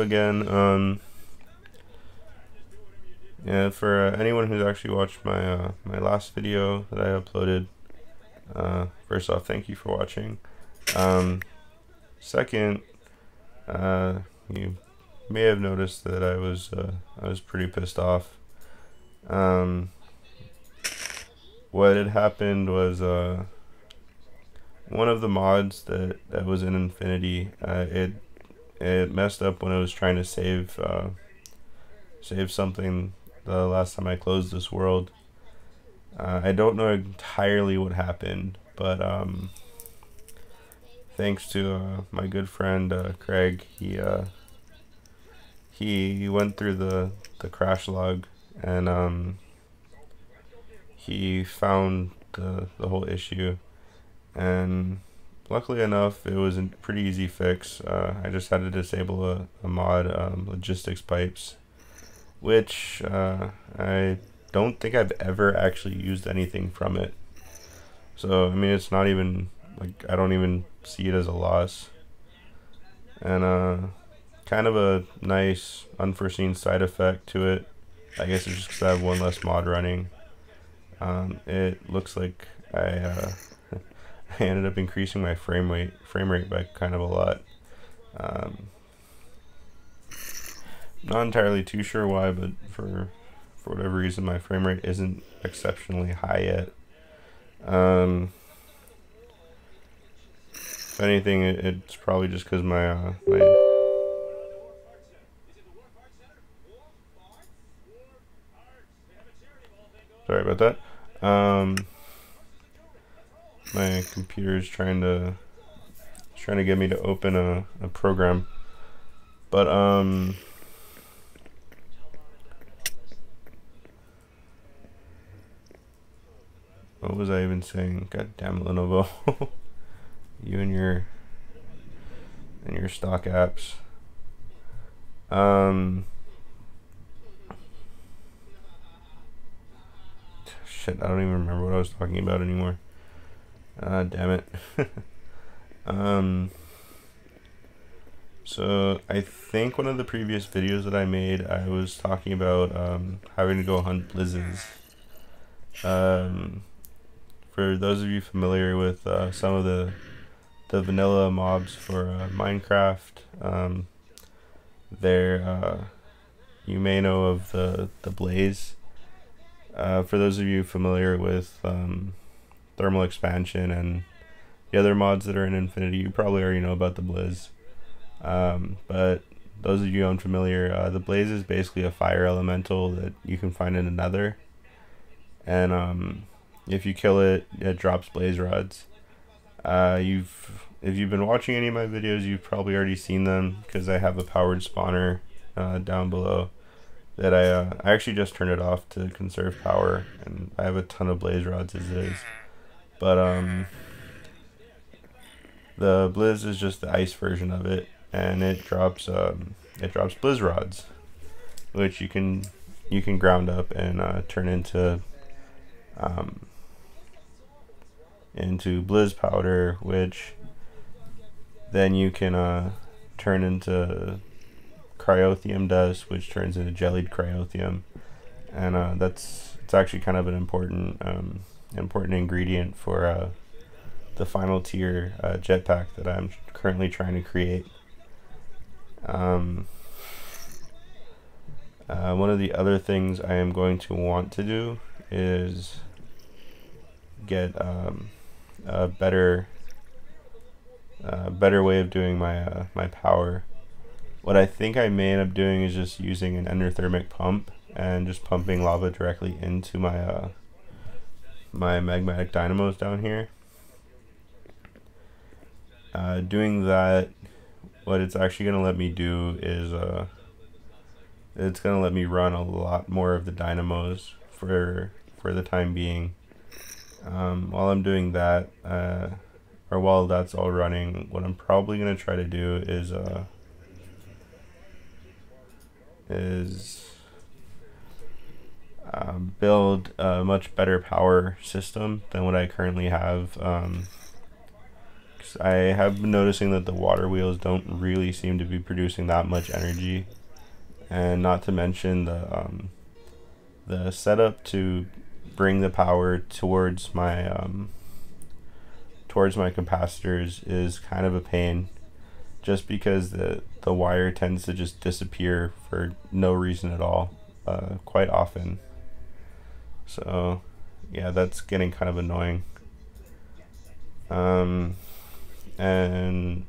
again. Yeah, for anyone who's actually watched my my last video that I uploaded, first off, thank you for watching. Second, you may have noticed that I was pretty pissed off. What had happened was one of the mods that was in Infinity, it messed up when it was trying to save something the last time I closed this world. I don't know entirely what happened, but thanks to my good friend Craig, he went through the crash log, and he found the whole issue, and luckily enough it was a pretty easy fix. I just had to disable a mod, logistics pipes, which I don't think I've ever actually used anything from it. So I mean, it's not even like, I don't even see it as a loss. And kind of a nice unforeseen side effect to it, I guess it's just because I have one less mod running. It looks like I I ended up increasing my frame rate by kind of a lot. Not entirely too sure why, but for whatever reason my frame rate isn't exceptionally high yet. If anything, it's probably just because my sorry about that. My computer is trying to get me to open a program, but what was I even saying? God damn it, Lenovo. You and your stock apps. Shit, I don't even remember what I was talking about anymore. Damn it. So I think one of the previous videos that I made, I was talking about having to go hunt blizzards. For those of you familiar with some of the vanilla mobs for Minecraft, you may know of the blaze. For those of you familiar with thermal expansion and the other mods that are in Infinity, you probably already know about the Blizz. But those of you unfamiliar, the Blaze is basically a fire elemental that you can find in Nether, and if you kill it, it drops blaze rods. If you've been watching any of my videos, you've probably already seen them because I have a powered spawner down below that I actually just turned it off to conserve power, and I have a ton of blaze rods as is. But the Blizz is just the ice version of it, and it drops blizz rods, which you can ground up and turn into blizz powder, which then you can turn into cryothium dust, which turns into jellied cryothium, and it's actually kind of an important ingredient for the final tier jetpack that I'm currently trying to create. One of the other things I am going to want to do is get a better way of doing my my power. What I think I may end up doing is just using an endothermic pump and just pumping lava directly into my my magmatic dynamos down here. Doing that, what it's actually going to let me do is it's going to let me run a lot more of the dynamos for the time being. While I'm doing that, or while that's all running, what I'm probably going to try to do is build a much better power system than what I currently have, 'cause I have been noticing that the water wheels don't really seem to be producing that much energy, and not to mention the setup to bring the power towards my capacitors is kind of a pain, just because the wire tends to just disappear for no reason at all, quite often. So yeah, that's getting kind of annoying. And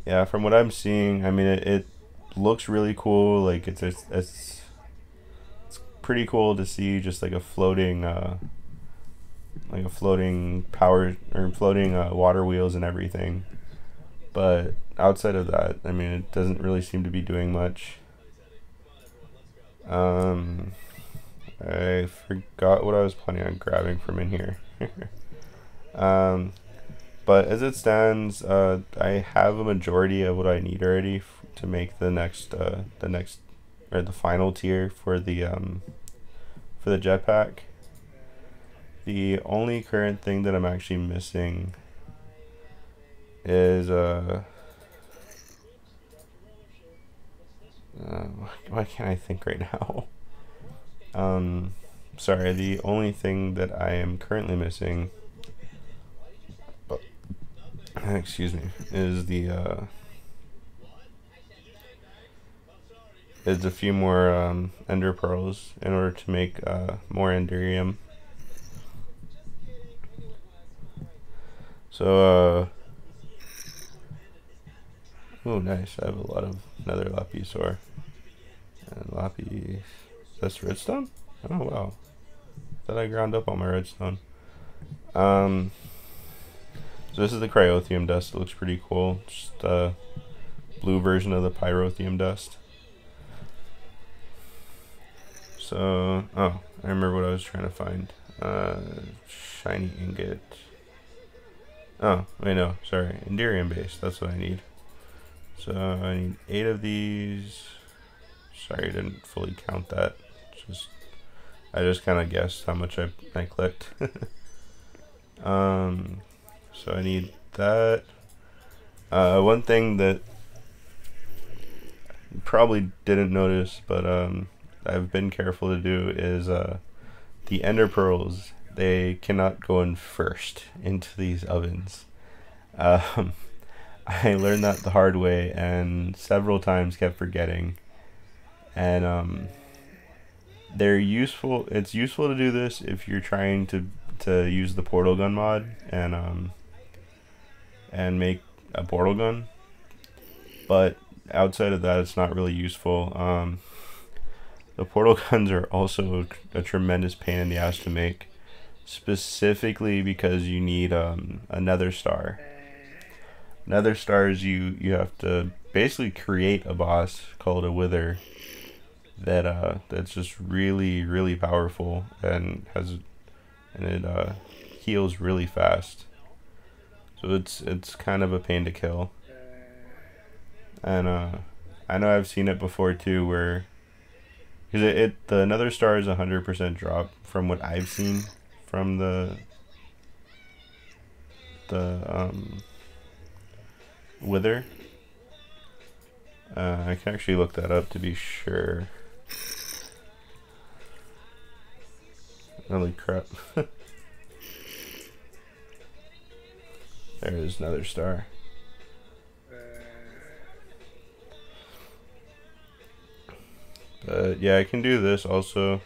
yeah, from what I'm seeing, I mean, it looks really cool. Like it's pretty cool to see just like a floating power or floating water wheels and everything. But outside of that, I mean, it doesn't really seem to be doing much. I forgot what I was planning on grabbing from in here. But as it stands, I have a majority of what I need already to make the next or the final tier for the jetpack. The only current thing that I'm actually missing is why can't I think right now? Sorry, the only thing that I am currently missing, excuse me, is is a few more ender pearls in order to make more enderium. So oh nice, I have a lot of nether lapis ore. And lapis, that's redstone? Oh wow, thought I ground up all my redstone. So this is the cryothium dust. It looks pretty cool, just a blue version of the pyrotheum dust. So oh, I remember what I was trying to find. Shiny ingot. Oh wait, no, sorry, enderium base, that's what I need. So I need 8 of these. Sorry, I didn't fully count that. I just kind of guessed how much I clicked. So I need that. One thing that you probably didn't notice, but I've been careful to do is the ender pearls. They cannot go in first into these ovens. I learned that the hard way and several times kept forgetting. And they're useful. It's useful to do this if you're trying to use the portal gun mod and make a portal gun. But outside of that, it's not really useful. The portal guns are also a tremendous pain in the ass to make, specifically because you need a nether star. Nether stars, you have to basically create a boss called a wither that's just really powerful and it heals really fast. So it's kind of a pain to kill. And I know I've seen it before too, where because the nether star is 100% drop from what I've seen from the wither. I can actually look that up to be sure. Holy crap. There is another star. But yeah, I can do this also.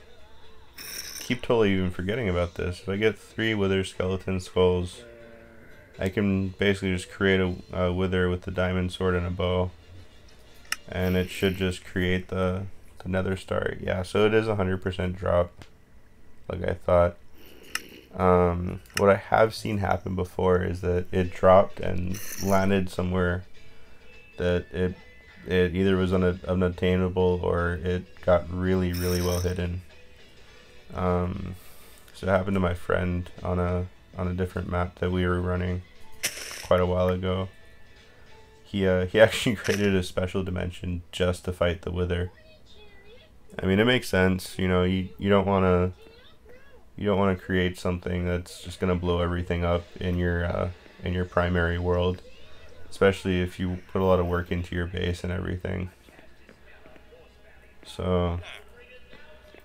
Keep totally even forgetting about this. If I get 3 wither skeleton skulls, I can basically just create a wither with the diamond sword and a bow, and it should just create the nether star. Yeah, so it is 100% drop, like I thought. What I have seen happen before is that it dropped and landed somewhere that it either was unattainable or it got really well hidden. So it happened to my friend on a different map that we were running quite a while ago. He actually created a special dimension just to fight the wither. I mean, it makes sense, you know. You don't want to create something that's just gonna blow everything up in your in your primary world, especially if you put a lot of work into your base and everything. So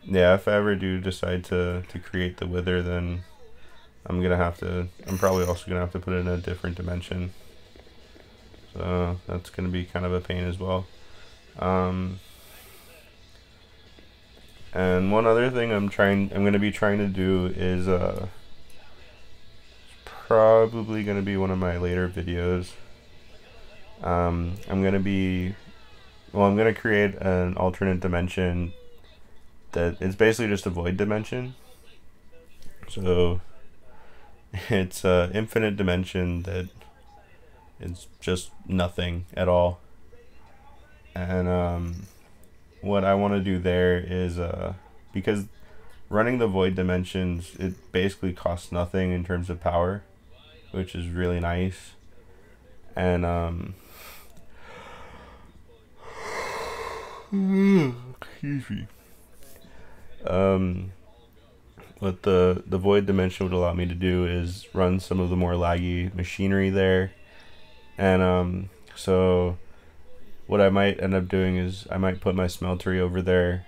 yeah, if I ever do decide to create the wither, then I'm probably also gonna have to put it in a different dimension. So that's gonna be kind of a pain as well. And one other thing I'm gonna be trying to do is probably gonna be one of my later videos. I'm gonna create an alternate dimension that it's basically just a void dimension. So it's an infinite dimension that is just nothing at all. And what I want to do there is because running the void dimensions, it basically costs nothing in terms of power, which is really nice. And excuse me. What the void dimension would allow me to do is run some of the more laggy machinery there. And so what I might end up doing is I might put my smeltery over there,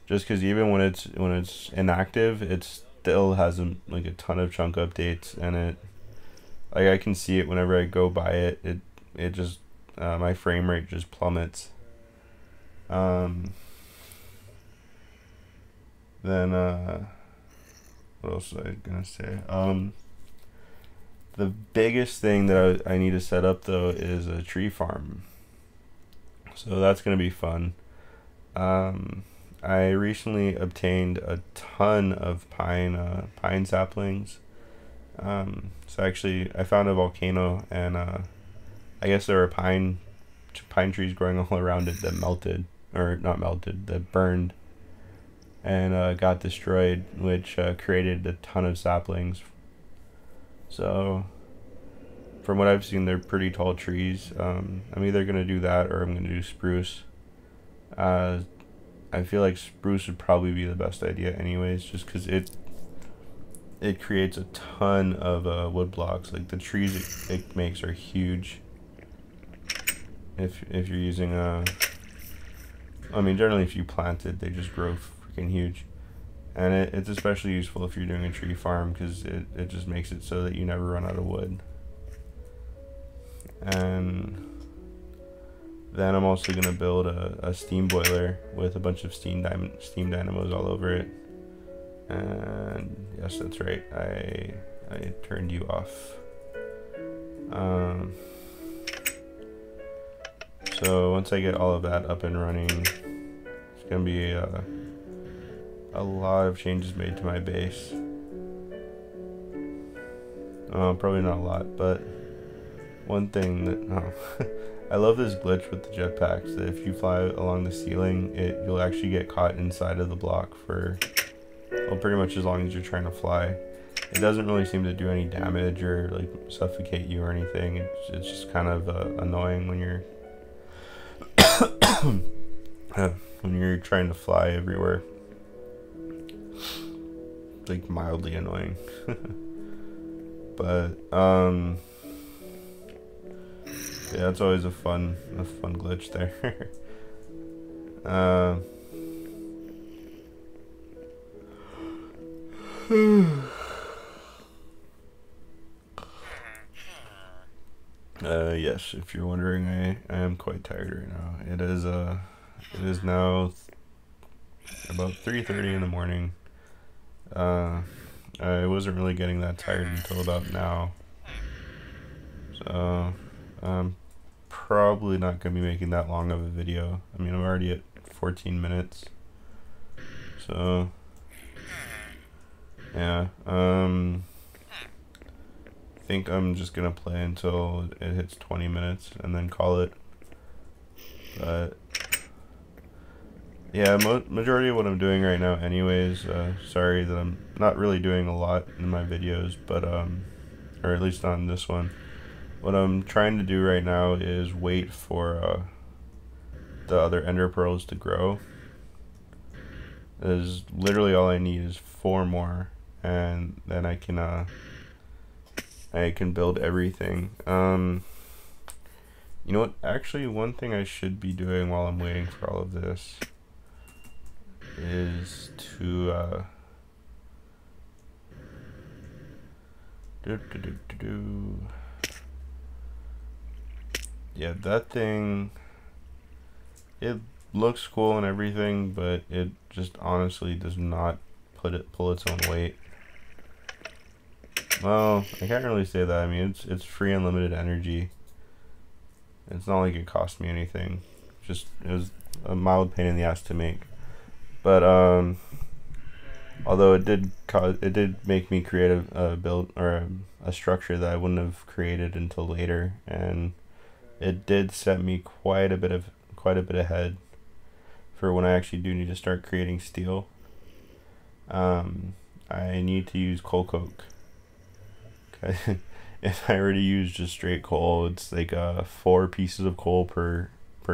just because even when it's inactive, it still has like a ton of chunk updates, and I can see it whenever I go by it. It just my frame rate just plummets. Then what else was I gonna say? The biggest thing that I need to set up though is a tree farm. So that's gonna be fun. I recently obtained a ton of pine saplings. So actually, I found a volcano, and I guess there were pine trees growing all around it that melted, or not melted, that burned, and got destroyed, which created a ton of saplings. So from what I've seen, they're pretty tall trees. I'm either gonna do that or I'm gonna do spruce. I feel like spruce would probably be the best idea anyways, just because it creates a ton of wood blocks. Like the trees it makes are huge. If you're using I mean, generally if you plant it, they just grow freaking huge. And it's especially useful if you're doing a tree farm, because it just makes it so that you never run out of wood. And then I'm also going to build a steam boiler with a bunch of steam dynamos all over it. And yes, that's right, I turned you off. So once I get all of that up and running, it's going to be a lot of changes made to my base. Probably not a lot, but one thing that I love this glitch with the jetpacks, that if you fly along the ceiling, you'll actually get caught inside of the block for, well, pretty much as long as you're trying to fly. It doesn't really seem to do any damage or like suffocate you or anything. It's just kind of annoying when you're when you're trying to fly everywhere. Like mildly annoying. But yeah, it's always a fun glitch there. Yes, if you're wondering, I am quite tired right now. It is now about 3:30 in the morning. I wasn't really getting that tired until about now. So I'm probably not going to be making that long of a video. I mean, I'm already at 14 minutes. So yeah, I think I'm just going to play until it hits 20 minutes and then call it. But yeah, majority of what I'm doing right now anyways, sorry that I'm not really doing a lot in my videos, but or at least on this one. What I'm trying to do right now is wait for the other ender pearls to grow. Is literally all I need is 4 more, and then I can I can build everything. You know what? Actually, one thing I should be doing while I'm waiting for all of this is to yeah, that thing, it looks cool and everything, but it just honestly does not pull its own weight. Well, I can't really say that. I mean, it's free unlimited energy. It's not like it cost me anything. Just it was a mild pain in the ass to make. But although it did make me create a build or a structure that I wouldn't have created until later, and it did set me quite a bit ahead for when I actually do need to start creating steel. I need to use coal coke. Okay. If I were to use just straight coal, it's like 4 pieces of coal per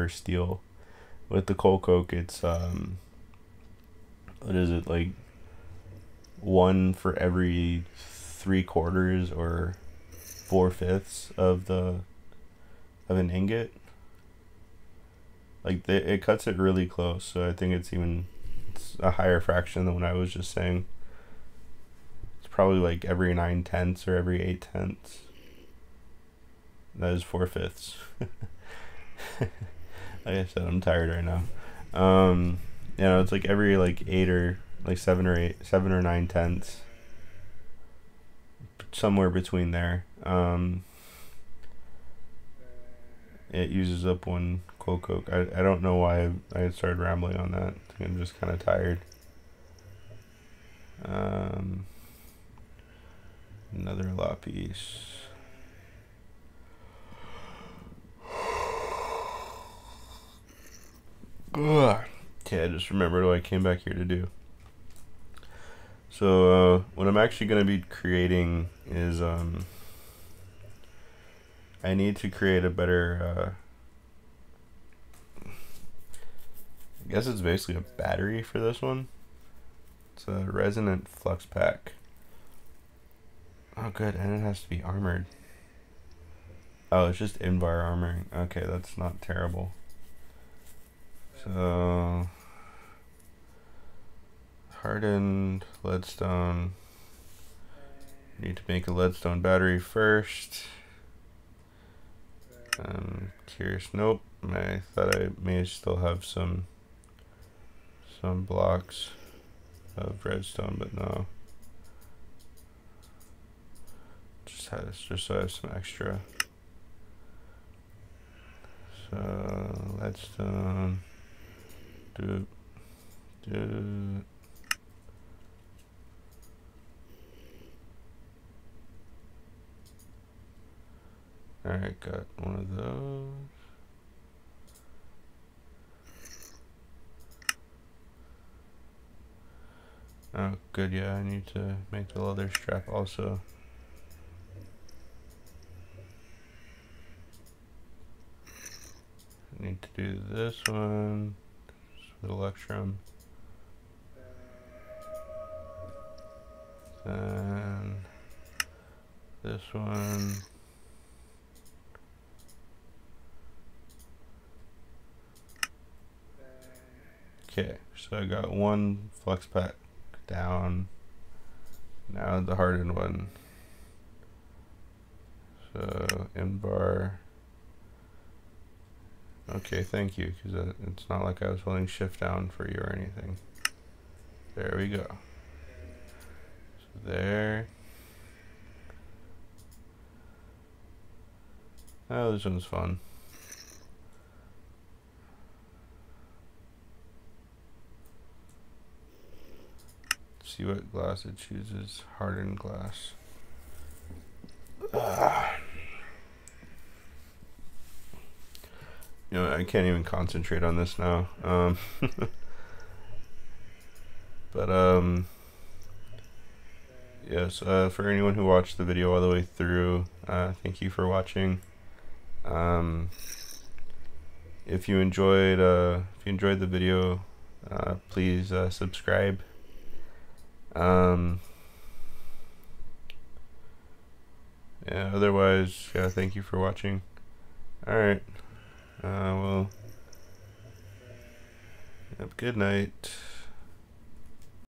steel. With the coal coke, it's what is it, like 1 for every 3/4 or 4/5 of an ingot. Like it cuts it really close, so I think it's a higher fraction than what I was just saying. It's probably like every 9/10 or every 8/10. That is 4/5. Like I said, I'm tired right now. You know, it's like every like 8 or like 7 or 9/10, somewhere between there. It uses up 1 coal coke. I don't know why I started rambling on that. I think I'm just kind of tired. Another lapis. Ugh. Okay, I just remembered what I came back here to do. So what I'm actually going to be creating is I need to create a better I guess it's basically a battery for this one. It's a resonant flux pack. Oh good, and it has to be armored. Oh, it's just invar armoring. Okay, that's not terrible. So hardened leadstone. Need to make a leadstone battery first. Curious. Nope. I thought I may still have some blocks of redstone, but no. Just so I have some extra. So leadstone. Do. Alright, got one of those. Oh, good, yeah, I need to make the leather strap also. I need to do this one with electrum. Then this one. Okay, so I got 1 flux pack down. Now the hardened one. So invar. Okay, thank you, because it's not like I was holding shift down for you or anything. There we go. So there. Oh, this one's fun. See what glass it chooses. Hardened glass. You know, I can't even concentrate on this now. But yes, for anyone who watched the video all the way through, thank you for watching. If you enjoyed the video, please subscribe. yeah, otherwise, yeah, thank you for watching. Alright. Well, have a good night.